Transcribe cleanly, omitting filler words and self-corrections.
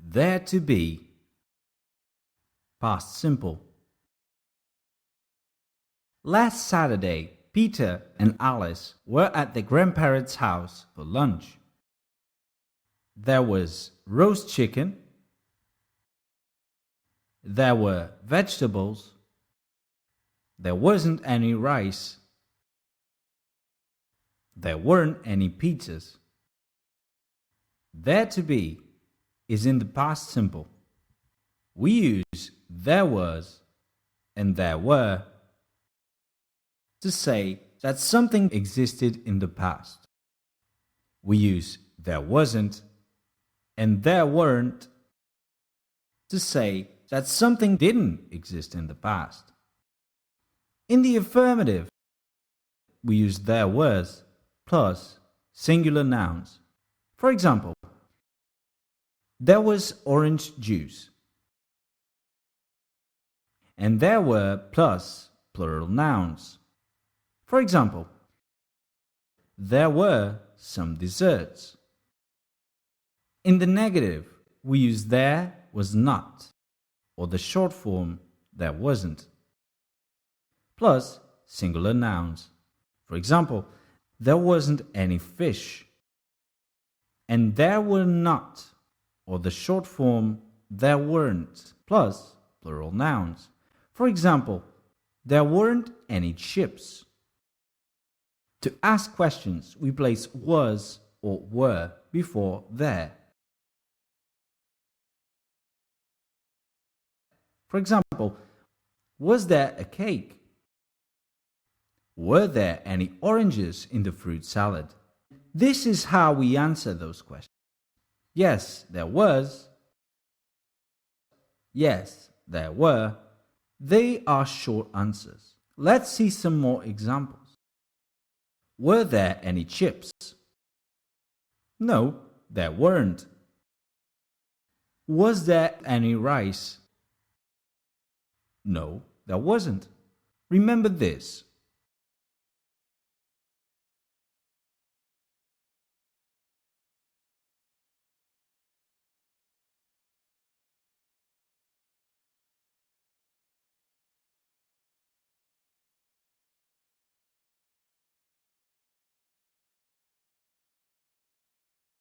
there to be. Past simple. Last Saturday, Peter and Alice were at their grandparents' house for lunch. There was roast chicken. There were vegetables. There wasn't any rice. There weren't any pizzas. There to be is in the past simple. We use there was and there were to say that something existed in the past. We use there wasn't and there weren't to say that something didn't exist in the past. In the affirmative, we use there was plus singular nouns. For example, there was orange juice. And there were plus plural nouns. For example, there were some desserts. In the negative, we use there was not, or the short form there wasn't, plus singular nouns. For example, there wasn't any fish. And there were not, or the short form there weren't, plus plural nouns. For example, there weren't any chips. To ask questions, we place was or were before there. For example, was there a cake? Were there any oranges in the fruit salad? This is how we answer those questions. Yes, there was. Yes, there were. They are short answers. Let's see some more examples. Were there any chips? No, there weren't. Was there any rice? No, there wasn't. Remember this.